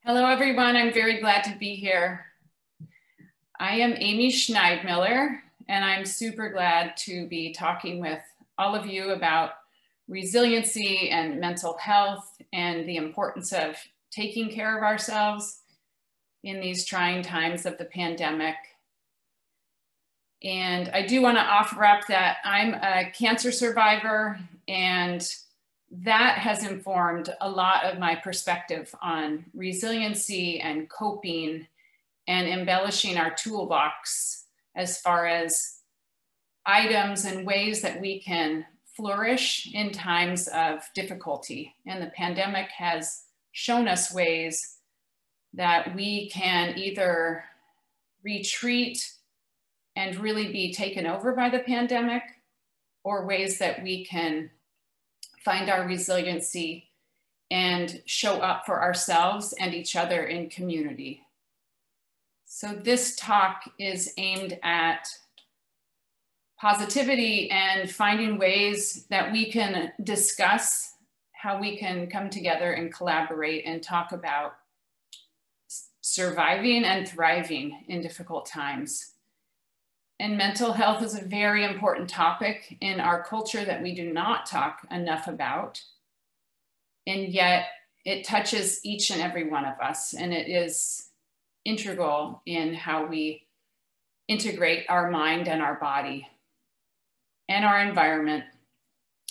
Hello, everyone. I'm very glad to be here. I am Amy Schneidmiller, and I'm super glad to be talking with all of you about resiliency and mental health and the importance of taking care of ourselves in these trying times of the pandemic. And I do want to offer up that I'm a cancer survivor, and that has informed a lot of my perspective on resiliency and coping and embellishing our toolbox as far as items and ways that we can flourish in times of difficulty. And the pandemic has shown us ways that we can either retreat and really be taken over by the pandemic, or ways that we can find our resiliency and show up for ourselves and each other in community. So this talk is aimed at positivity and finding ways that we can discuss how we can come together and collaborate and talk about surviving and thriving in difficult times. And mental health is a very important topic in our culture that we do not talk enough about. And yet it touches each and every one of us, and it is integral in how we integrate our mind and our body and our environment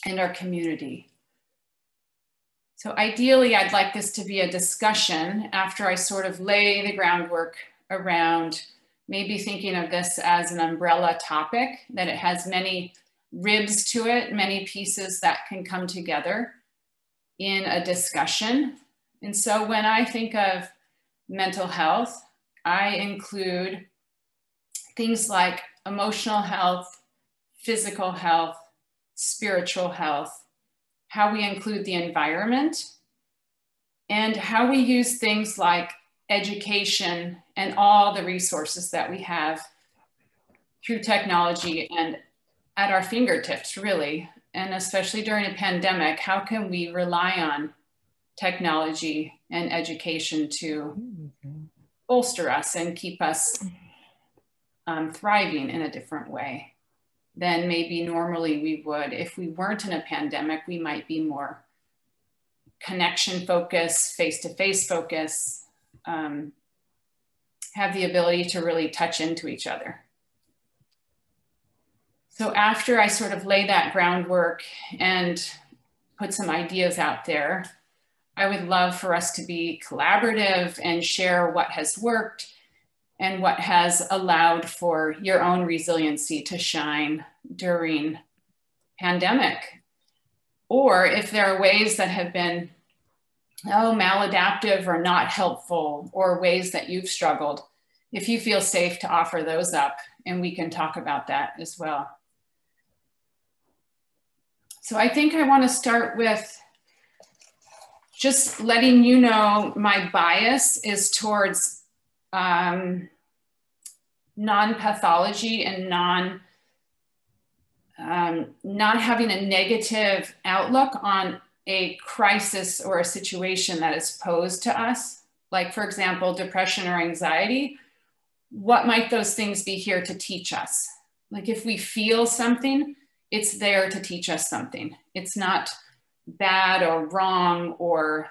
and our community. So ideally, I'd like this to be a discussion after I sort of lay the groundwork around maybe thinking of this as an umbrella topic, that it has many ribs to it, many pieces that can come together in a discussion. And so when I think of mental health, I include things like emotional health, physical health, spiritual health, how we include the environment, and how we use things like education and all the resources that we have through technology and at our fingertips, really. And especially during a pandemic, how can we rely on technology and education to bolster us and keep us thriving in a different way than maybe normally we would. If we weren't in a pandemic, we might be more connection focused, face-to-face focused, have the ability to really touch into each other. So after I sort of lay that groundwork and put some ideas out there, I would love for us to be collaborative and share what has worked and what has allowed for your own resiliency to shine during pandemic. Or if there are ways that have been maladaptive or not helpful, or ways that you've struggled, if you feel safe to offer those up, and we can talk about that as well. So I think I want to start with just letting you know my bias is towards non-pathology and not having a negative outlook on a crisis or a situation that is posed to us. Like, for example, depression or anxiety. What might those things be here to teach us? Like, if we feel something, it's there to teach us something. It's not bad or wrong or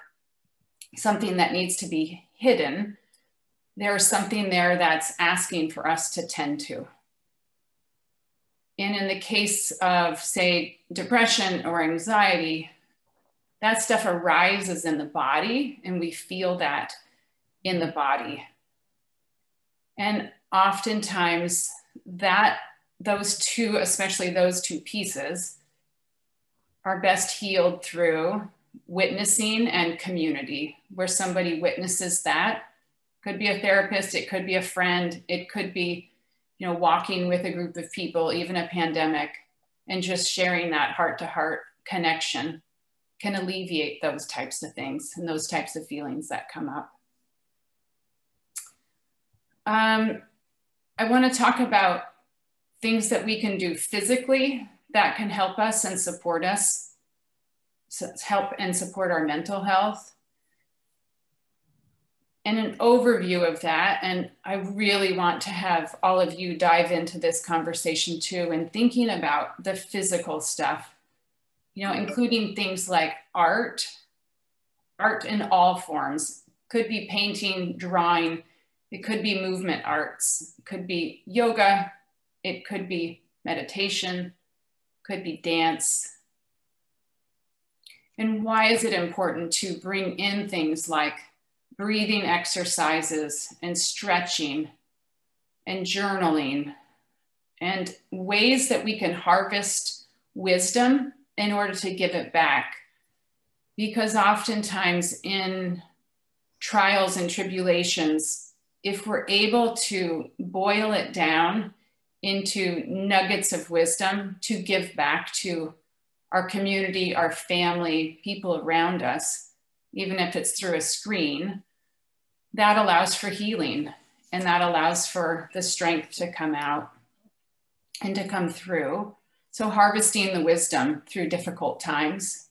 something that needs to be hidden. There's something there that's asking for us to tend to. And in the case of, say, depression or anxiety, that stuff arises in the body, and we feel that in the body. And oftentimes those two, especially those two pieces, are best healed through witnessing and community, where somebody witnesses that. Could be a therapist, it could be a friend, it could be, walking with a group of people, even a pandemic, and just sharing that heart-to-heart connection can alleviate those types of things and those types of feelings that come up. I want to talk about things that we can do physically that can help us and support us, help and support our mental health. and an overview of that. And I really want to have all of you dive into this conversation too, and thinking about the physical stuff, you know, including things like art in all forms. Could be painting, drawing, it could be movement arts, it could be yoga, it could be meditation, could be dance. And why is it important to bring in things like breathing exercises and stretching and journaling and ways that we can harvest wisdom in order to give it back? Because oftentimes in trials and tribulations, if we're able to boil it down into nuggets of wisdom to give back to our community, our family, people around us, even if it's through a screen, that allows for healing, and that allows for the strength to come out and to come through. So harvesting the wisdom through difficult times.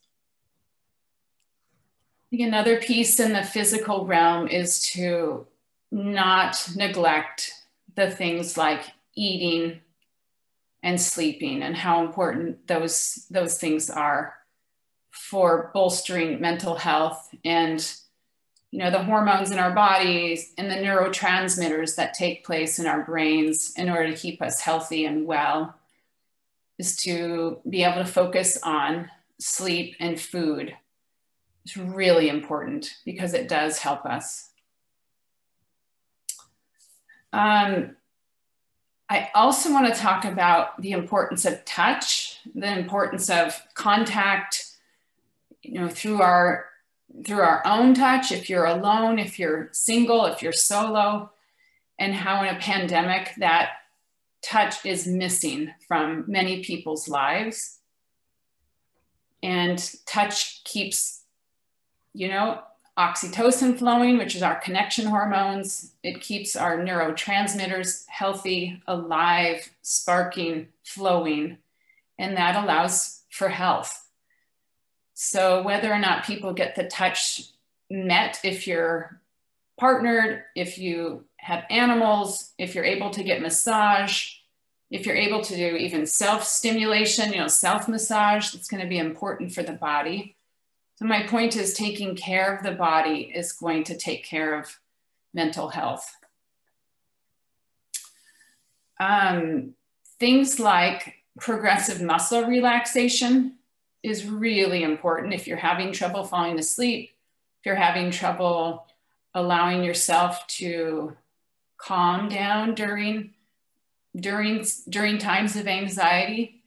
I think another piece in the physical realm is to not neglect the things like eating and sleeping, and how important those things are for bolstering mental health and, you know, the hormones in our bodies and the neurotransmitters that take place in our brains in order to keep us healthy and well, is to be able to focus on sleep and food. It's really important because it does help us. I also want to talk about the importance of touch, the importance of contact, you know, through our own touch, if you're alone, if you're single, if you're solo, and how in a pandemic that touch is missing from many people's lives. And touch keeps, you know, oxytocin flowing, which is our connection hormones. It keeps our neurotransmitters healthy, alive, sparking, flowing, and that allows for health. So whether or not people get the touch met, if you're partnered, if you have animals, if you're able to get massage, if you're able to do even self-stimulation, you know, self-massage, that's going to be important for the body. So my point is, taking care of the body is going to take care of mental health. Things like progressive muscle relaxation is really important if you're having trouble falling asleep, if you're having trouble allowing yourself to calm down during times of anxiety.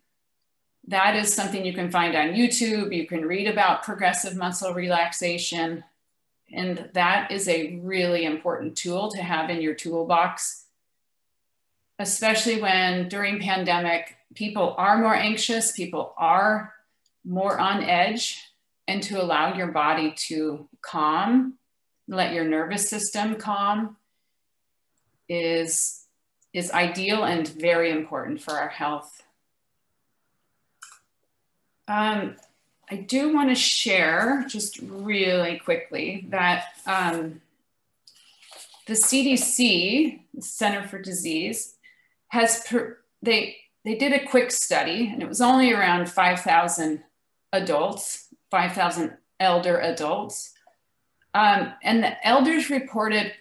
That is something you can find on YouTube. You can read about progressive muscle relaxation. And that is a really important tool to have in your toolbox, especially when during pandemic, people are more anxious, people are more on edge, and to allow your body to calm, let your nervous system calm is ideal and very important for our health. I do want to share just really quickly that the CDC, the Center for Disease, they did a quick study, and it was only around 5,000 adults, 5,000 elder adults. And the elders reported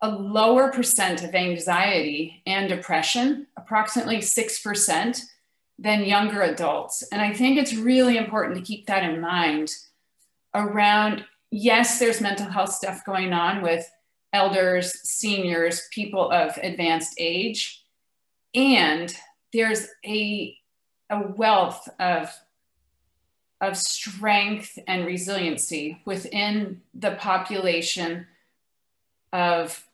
a lower percent of anxiety and depression, approximately 6%, than younger adults. And I think it's really important to keep that in mind around, yes, there's mental health stuff going on with elders, seniors, people of advanced age, and there's a wealth of strength and resiliency within the population of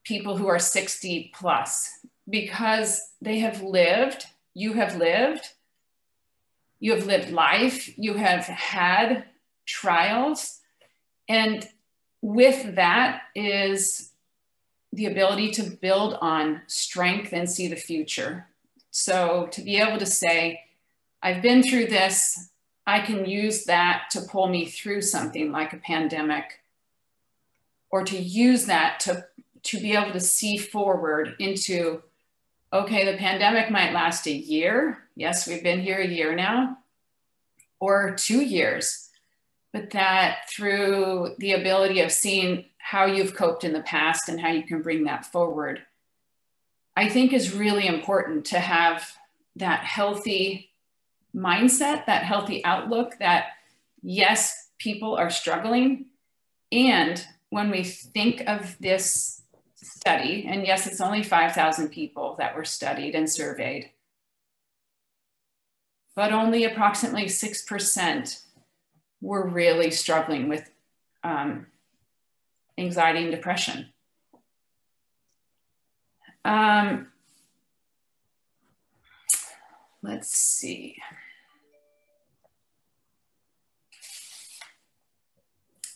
people who are 60 plus, because they have lived, you have lived life, you have had trials, and with that is the ability to build on strength and see the future. So to be able to say, I've been through this, I can use that to pull me through something like a pandemic. or to use that to be able to see forward into, okay, the pandemic might last a year. Yes, we've been here a year now, or 2 years, but that through the ability of seeing how you've coped in the past and how you can bring that forward, I think is really important to have that healthy mindset, that healthy outlook that yes, people are struggling. And when we think of this study, and yes, it's only 5,000 people that were studied and surveyed, but only approximately 6% were really struggling with anxiety and depression. Let's see.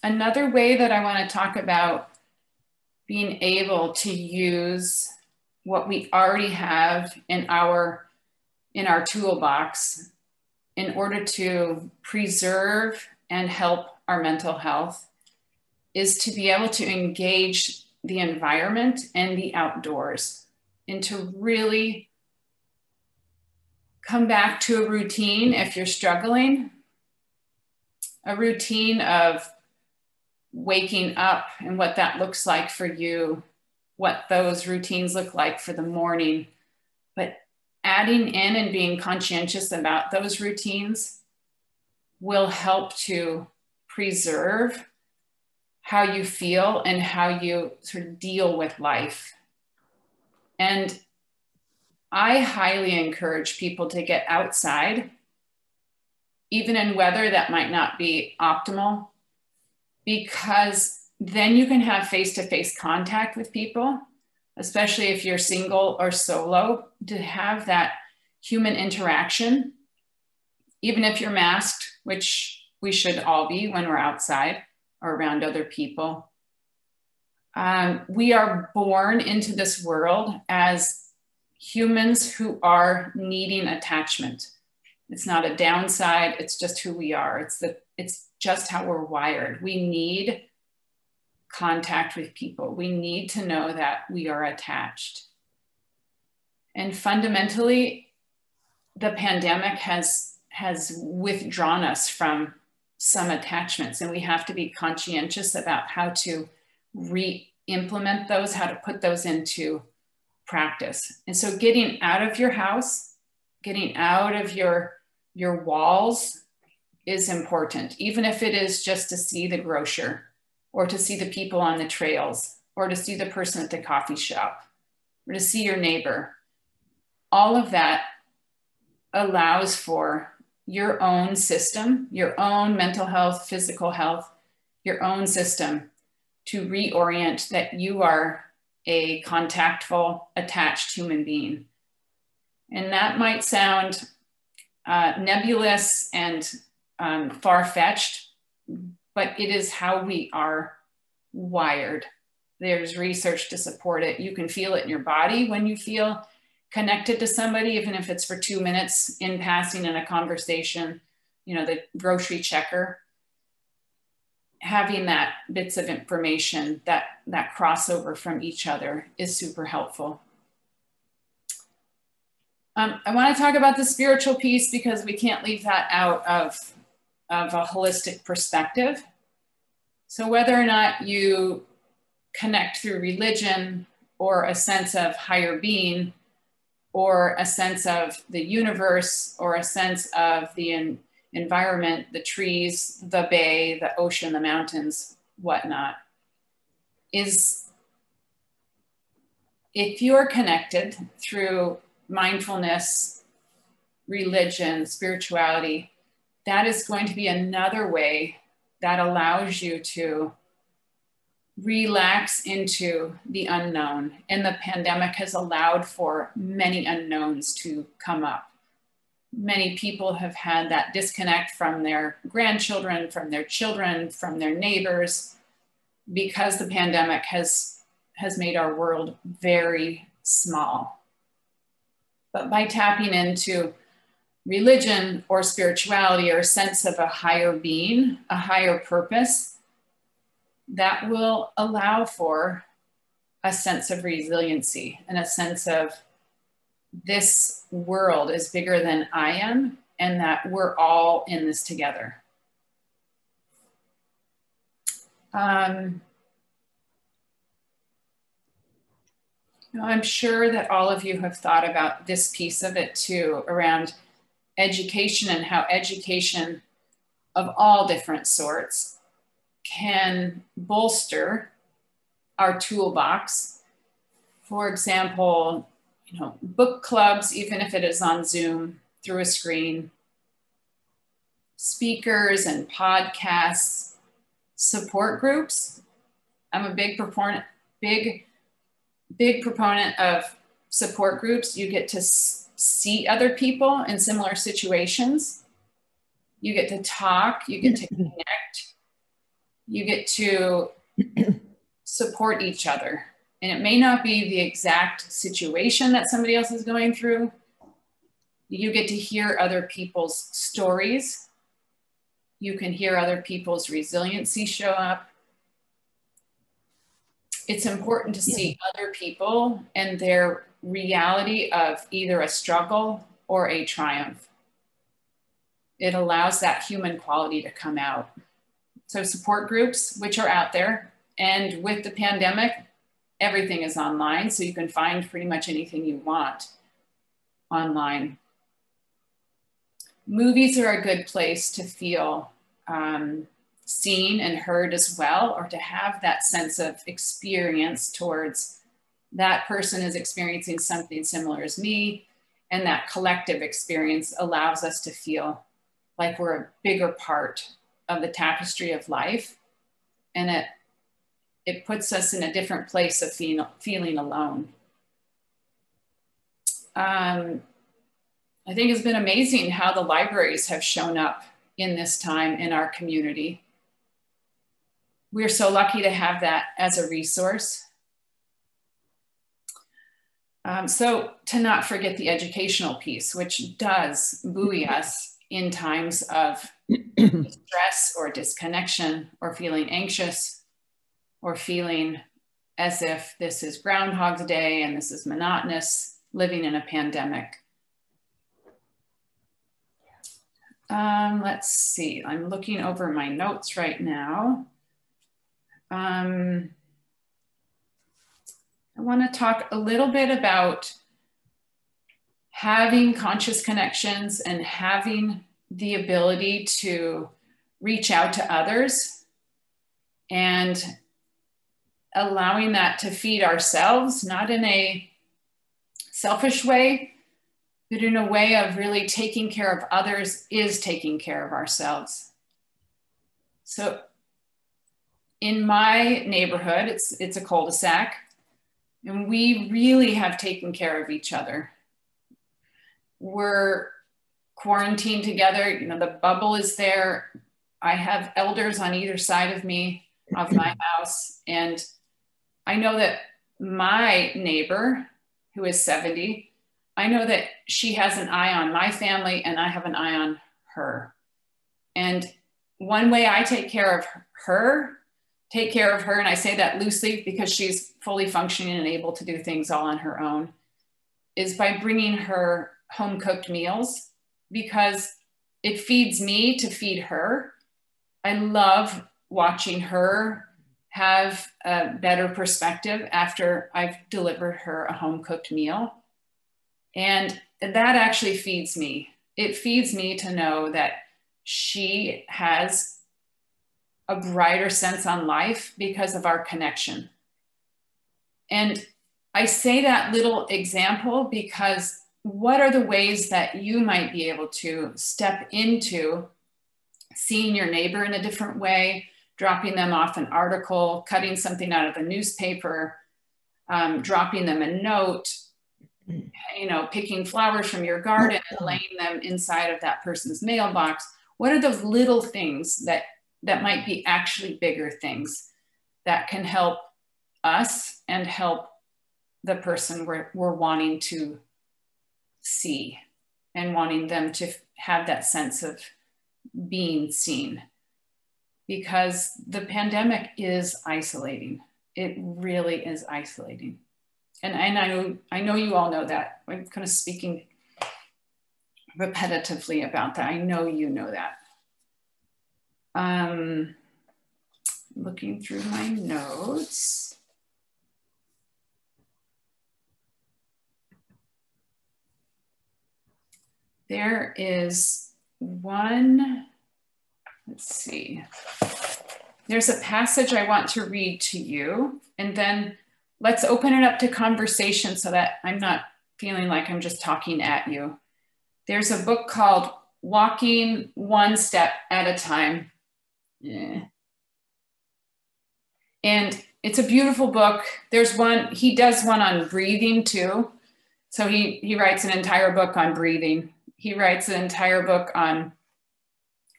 Another way that I want to talk about being able to use what we already have in our toolbox in order to preserve and help our mental health is to be able to engage the environment and the outdoors, and to really come back to a routine if you're struggling, a routine of waking up and what that looks like for you, what those routines look like for the morning, but adding in and being conscientious about those routines will help to preserve how you feel and how you sort of deal with life. And I highly encourage people to get outside, even in weather that might not be optimal, because then you can have face-to-face contact with people, especially if you're single or solo, to have that human interaction, even if you're masked, which we should all be when we're outside or around other people. We are born into this world as humans who are needing attachment. It's not a downside, it's just who we are. It's just how we're wired. We need contact with people. We need to know that we are attached. And fundamentally, the pandemic has withdrawn us from some attachments, and we have to be conscientious about how to re-implement those, how to put those into practice. And so getting out of your house, getting out of your walls is important, even if it is just to see the grocer, or to see the people on the trails, or to see the person at the coffee shop, or to see your neighbor. All of that allows for your own system, your own mental health, physical health, your own system to reorient that you are a contactful, attached human being. And that might sound nebulous and far-fetched, but it is how we are wired. There's research to support it. You can feel it in your body when you feel connected to somebody, even if it's for 2 minutes in passing in a conversation, you know, the grocery checker. Having that bits of information, that crossover from each other is super helpful. I want to talk about the spiritual piece because we can't leave that out of a holistic perspective. So whether or not you connect through religion or a sense of higher being, or a sense of the universe, or a sense of the environment, the trees, the bay, the ocean, the mountains, whatnot, is if you're connected through mindfulness, religion, spirituality, that is going to be another way that allows you to relax into the unknown. And the pandemic has allowed for many unknowns to come up. Many people have had that disconnect from their grandchildren, from their children, from their neighbors, because the pandemic has made our world very small. But by tapping into religion or spirituality or a sense of a higher being, a higher purpose, that will allow for a sense of resiliency and a sense of this world is bigger than I am, and that we're all in this together. I'm sure that all of you have thought about this piece of it too, around education and how education of all different sorts can bolster our toolbox. For example, book clubs, even if it is on Zoom through a screen, speakers and podcasts, support groups. I'm a big proponent of support groups. You get to see other people in similar situations. You get to talk, you get to connect, you get to support each other. And it may not be the exact situation that somebody else is going through. You get to hear other people's stories. You can hear other people's resiliency show up. It's important to see other people and their reality of either a struggle or a triumph. It allows that human quality to come out. So support groups, which are out there, and with the pandemic, everything is online, so you can find pretty much anything you want online. Movies are a good place to feel seen and heard as well, or to have that sense of experience towards that person is experiencing something similar as me, and that collective experience allows us to feel like we're a bigger part of the tapestry of life, and it puts us in a different place of feeling alone. I think it's been amazing how the libraries have shown up in this time in our community. We're so lucky to have that as a resource. So to not forget the educational piece, which does buoy us in times of stress or disconnection or feeling anxious, or feeling as if this is Groundhog's Day and this is monotonous, living in a pandemic. Let's see, I'm looking over my notes right now. I want to talk a little bit about having conscious connections and having the ability to reach out to others and allowing that to feed ourselves, not in a selfish way, but in a way of really taking care of others is taking care of ourselves. So in my neighborhood, it's a cul-de-sac, and we really have taken care of each other. We're quarantined together, the bubble is there. I have elders on either side of me, of my house, and I know that my neighbor, who is 70, I know that she has an eye on my family and I have an eye on her. And one way I take care of her, and I say that loosely because she's fully functioning and able to do things all on her own, is by bringing her home-cooked meals, because it feeds me to feed her. I love watching her have a better perspective after I've delivered her a home-cooked meal. And that actually feeds me. It feeds me to know that she has a brighter sense on life because of our connection. And I say that little example because what are the ways that you might be able to step into seeing your neighbor in a different way, dropping them off an article, cutting something out of a newspaper, dropping them a note, picking flowers from your garden and laying them inside of that person's mailbox. What are those little things that might be actually bigger things that can help us and help the person we're wanting to see and wanting them to have that sense of being seen? because the pandemic is isolating. It really is isolating. And I know you all know that. I'm kind of speaking repetitively about that. I know you know that. Looking through my notes. There is one, let's see. There's a passage I want to read to you, and then let's open it up to conversation so that I'm not feeling like I'm just talking at you. There's a book called Walking One Step at a Time. Yeah. And it's a beautiful book. There's one, he does one on breathing too. So he writes an entire book on breathing. He writes an entire book on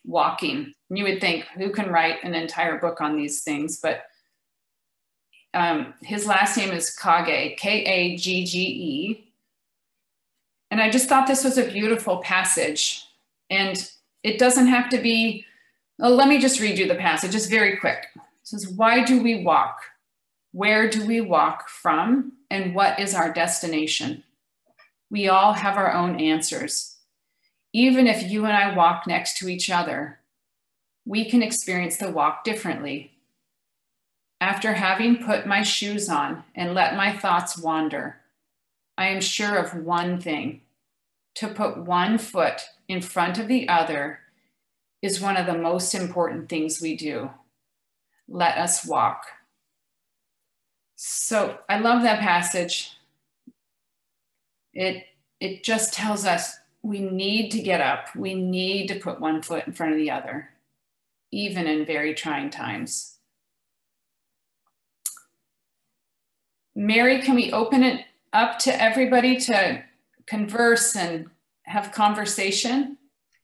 walking. And you would think, who can write an entire book on these things? But his last name is Kage, Kagge. And I just thought this was a beautiful passage. And it doesn't have to be, well, let me just read you the passage, just very quick. It says, why do we walk? Where do we walk from? And what is our destination? We all have our own answers. Even if you and I walk next to each other, we can experience the walk differently. After having put my shoes on and let my thoughts wander, I am sure of one thing: to put one foot in front of the other is one of the most important things we do. Let us walk. So I love that passage. It just tells us we need to get up. We need to put one foot in front of the other, even in very trying times. Mary, can we open it up to everybody to converse and have conversation?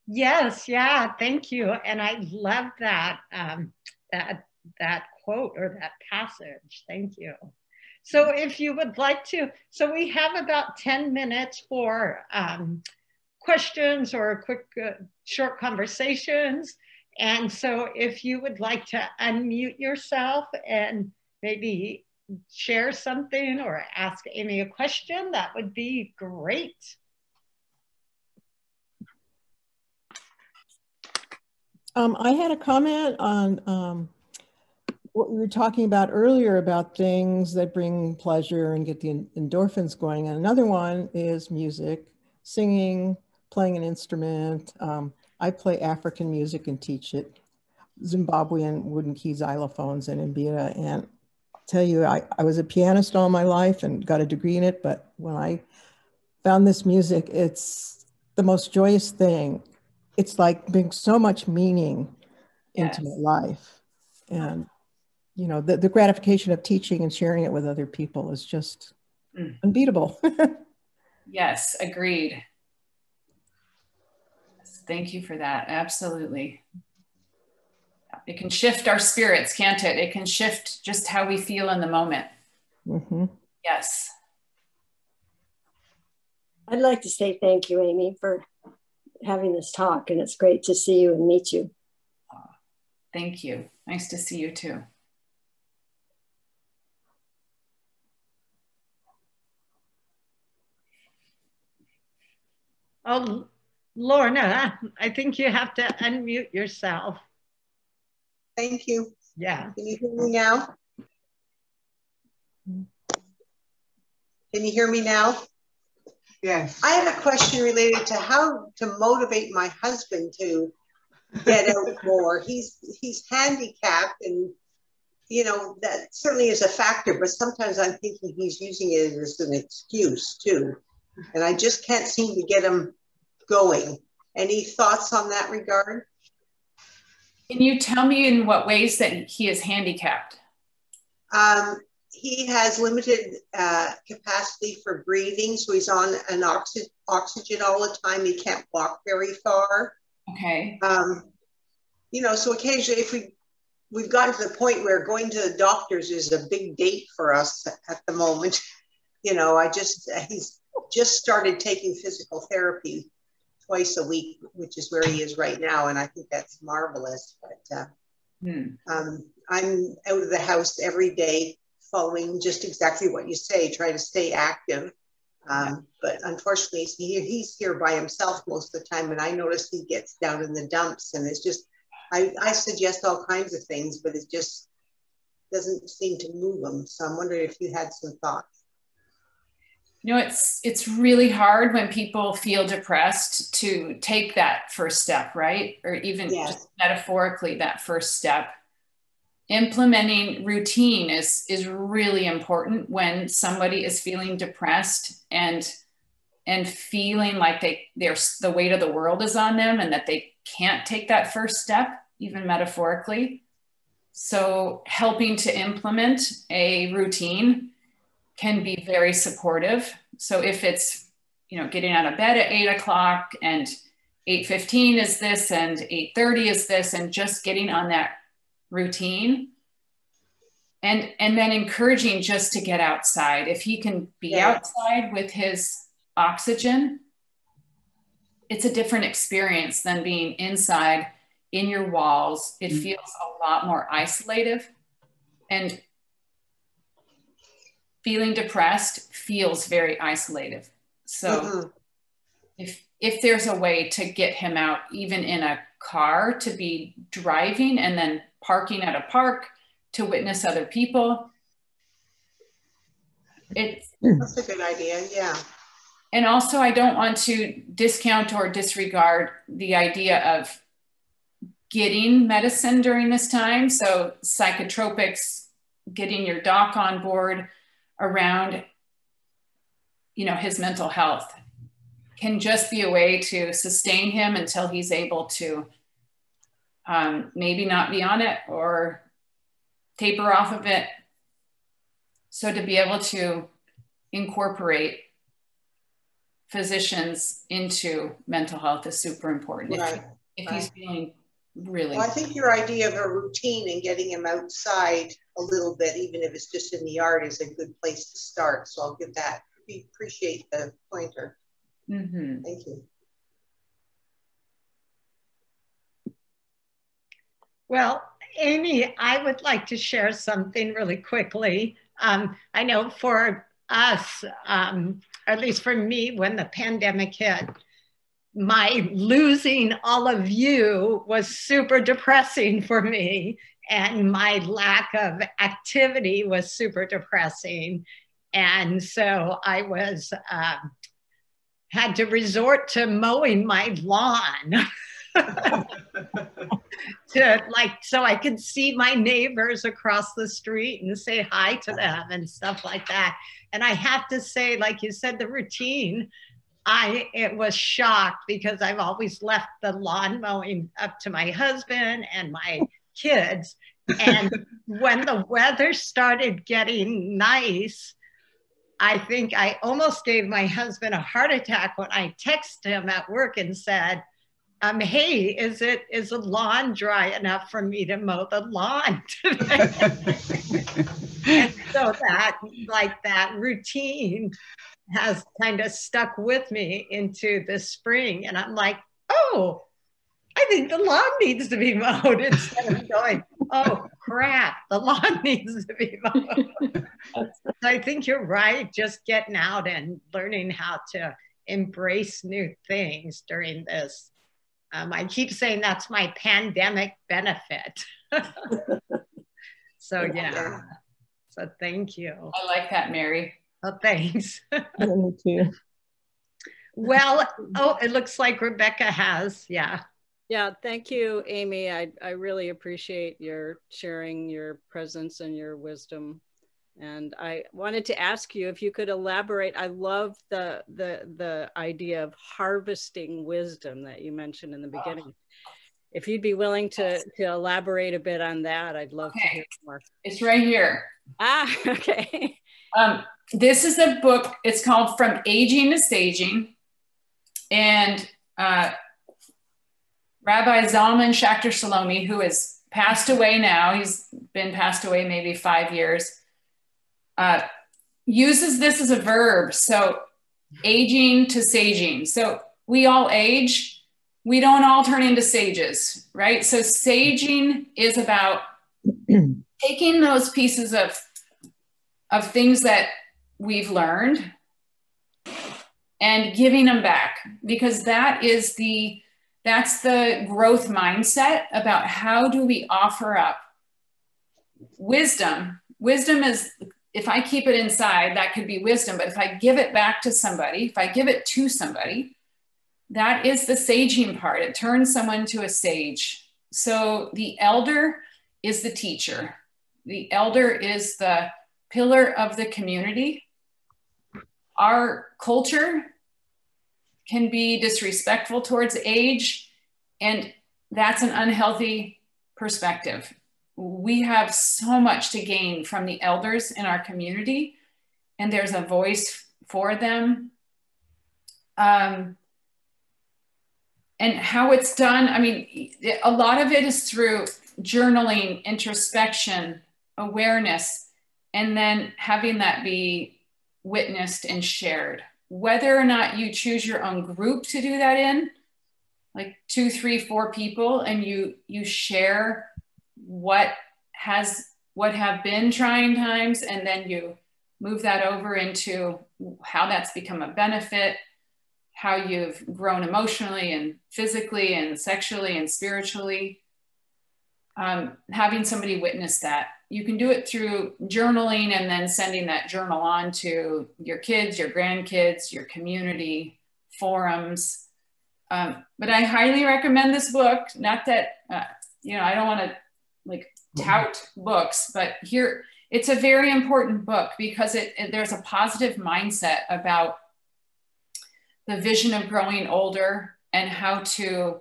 Yes, yeah, thank you. And I love that, that quote or that passage. Thank you. So if you would like to, so we have about 10 minutes for questions or quick, short conversations. And so if you would like to unmute yourself and maybe share something or ask Amy a question, that would be great. I had a comment on what we were talking about earlier about things that bring pleasure and get the endorphins going. And another one is music, singing, playing an instrument. I play African music and teach it, Zimbabwean wooden key xylophones and mbira. And I'll tell you, I was a pianist all my life and got a degree in it. But when I found this music, it's the most joyous thing. It's like brings so much meaning into my life. And, you know, the gratification of teaching and sharing it with other people is just unbeatable. Yes, agreed. Thank you for that. Absolutely. It can shift our spirits, can't it? It can shift just how we feel in the moment. Mm-hmm. Yes. I'd like to say thank you, Amy, for having this talk, and it's great to see you and meet you. Thank you. Nice to see you too. Oh, Lorna, I think you have to unmute yourself. Thank you. Yeah. Can you hear me now? Can you hear me now? Yes. I have a question related to how to motivate my husband to get out more. He's handicapped, and you know that certainly is a factor, but sometimes I'm thinking he's using it as an excuse too. And I just can't seem to get him going. Any thoughts on that regard? Can you tell me in what ways that he is handicapped? He has limited capacity for breathing, so he's on an oxygen all the time. He can't walk very far. Okay. You know, so occasionally if we've gotten to the point where going to the doctors is a big date for us at the moment. You know, he's just started taking physical therapy twice a week, which is where he is right now. And I think that's marvelous. But I'm out of the house every day, following just exactly what you say, try to stay active. But unfortunately, he's here by himself most of the time, and I notice he gets down in the dumps, and it's just, I suggest all kinds of things, but it just doesn't seem to move him. So I'm wondering if you had some thoughts. You know, it's really hard when people feel depressed to take that first step, right? Or even just metaphorically, that first step. Implementing routine is really important when somebody is feeling depressed and feeling like the weight of the world is on them and that they can't take that first step, even metaphorically. So helping to implement a routine can be very supportive. So if it's, you know, getting out of bed at 8 o'clock and 8:15 is this and 8:30 is this, and just getting on that routine, and then encouraging just to get outside. If he can be outside with his oxygen, it's a different experience than being inside in your walls. It feels a lot more isolative, and feeling depressed feels very isolative. So if there's a way to get him out, even in a car, to be driving and then parking at a park to witness other people, that's a good idea. Yeah. And also, I don't want to discount or disregard the idea of getting medicine during this time. So psychotropics, getting your doc on board around, you know, his mental health can just be a way to sustain him until he's able to maybe not be on it or taper off of it. So to be able to incorporate physicians into mental health is super important. Right. If he's feeling really... Well, I think your idea of a routine and getting him outside a little bit, even if it's just in the yard, is a good place to start. So I'll give that. We appreciate the pointer. Thank you. Well, Amy, I would like to share something really quickly. I know for us, at least for me, when the pandemic hit, my losing all of you was super depressing for me, and my lack of activity was super depressing. And so I was had to resort to mowing my lawn so I could see my neighbors across the street and say hi to them and stuff like that. And I have to say, like you said, the routine, it was shocked because I've always left the lawn mowing up to my husband and my kids. And when the weather started getting nice, I think I almost gave my husband a heart attack when I texted him at work and said, hey, is the lawn dry enough for me to mow the lawn today? And so that routine has kind of stuck with me into the spring. And I'm like, oh, I think the lawn needs to be mowed, instead of going, oh crap, the lawn needs to be mowed. So I think you're right, just getting out and learning how to embrace new things during this. I keep saying that's my pandemic benefit. So yeah, so thank you. I like that, Mary. Oh, thanks. Me too. Well, it looks like Rebecca has, yeah. Yeah, thank you, Amy. I really appreciate your sharing your presence and your wisdom. And I wanted to ask you if you could elaborate. I love the idea of harvesting wisdom that you mentioned in the beginning. If you'd be willing to elaborate a bit on that, I'd love to hear more. It's right here. Ah, okay. This is a book. It's called From Aging to Saging. And Rabbi Zalman Schachter Shalomi, who has passed away now, he's been passed away maybe 5 years, uses this as a verb. So aging to saging. So we all age. we don't all turn into sages, right? So saging is about taking those pieces of things that we've learned and giving them back, because that's the growth mindset about how do we offer up wisdom. Wisdom is, if I keep it inside, that could be wisdom, but if I give it back to somebody, if I give it to somebody, that is the saging part. It turns someone to a sage. So the elder is the teacher. The elder is the pillar of the community. Our culture can be disrespectful towards age, and that's an unhealthy perspective. We have so much to gain from the elders in our community, and there's a voice for them. And how it's done, I mean, a lot of it is through journaling, introspection, awareness, and then having that be witnessed and shared. Whether or not you choose your own group to do that in, like 2, 3, 4 people, and you share what have been trying times, and then you move that over into how that's become a benefit, how you've grown emotionally and physically and sexually and spiritually. Having somebody witness that. You can do it through journaling and then sending that journal on to your kids, your grandkids, your community, forums. But I highly recommend this book. Not that, I don't want to like tout books, but here, it's a very important book because there's a positive mindset about the vision of growing older and how to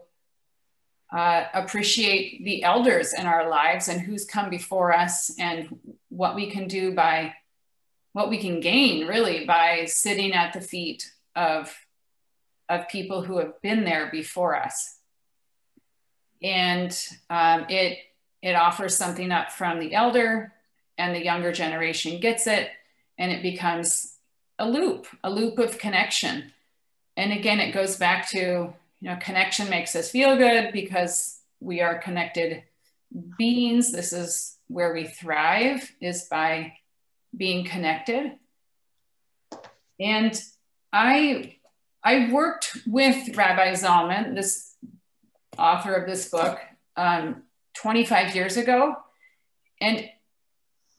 appreciate the elders in our lives and who's come before us, and what we can do by what we can gain really by sitting at the feet of people who have been there before us. And it offers something up from the elder, and the younger generation gets it, and it becomes a loop of connection. And again, it goes back to, connection makes us feel good because we are connected beings. This is where we thrive, is by being connected. And I worked with Rabbi Zalman, this author of this book, 25 years ago. And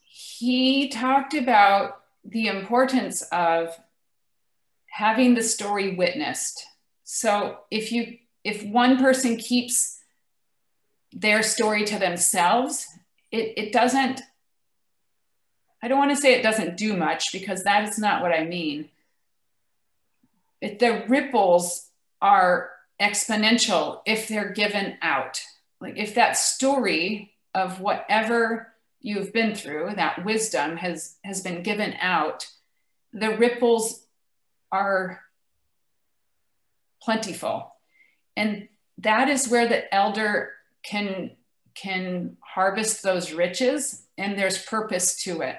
he talked about the importance of having the story witnessed. So if one person keeps their story to themselves, it doesn't, I don't want to say it doesn't do much, because that is not what I mean. The ripples are exponential if they're given out. Like if that story of whatever you've been through, that wisdom has been given out, the ripples are plentiful. And that is where the elder can harvest those riches, and there's purpose to it.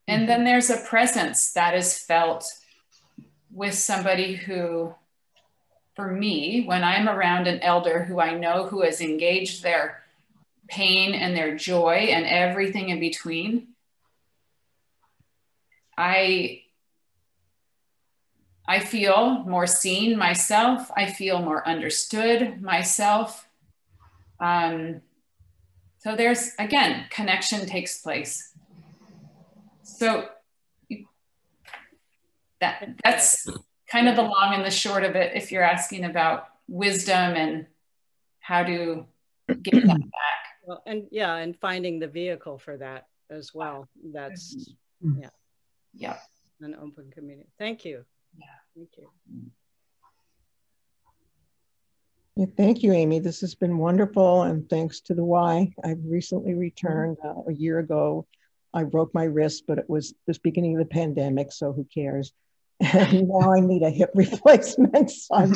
And then there's a presence that is felt with somebody who, for me, when I'm around an elder who I know who has engaged their pain and their joy and everything in between, I feel more seen myself. I feel more understood myself. So there's, again, connection takes place. So that's kind of the long and the short of it, if you're asking about wisdom and how to get that back. Well, and finding the vehicle for that as well. That's, yeah, an open community. Thank you. Yeah. Thank you. Yeah, thank you, Amy. This has been wonderful, and thanks to the Y. I've recently returned a year ago. I broke my wrist, but it was the beginning of the pandemic, so who cares? And now I need a hip replacement. So I'm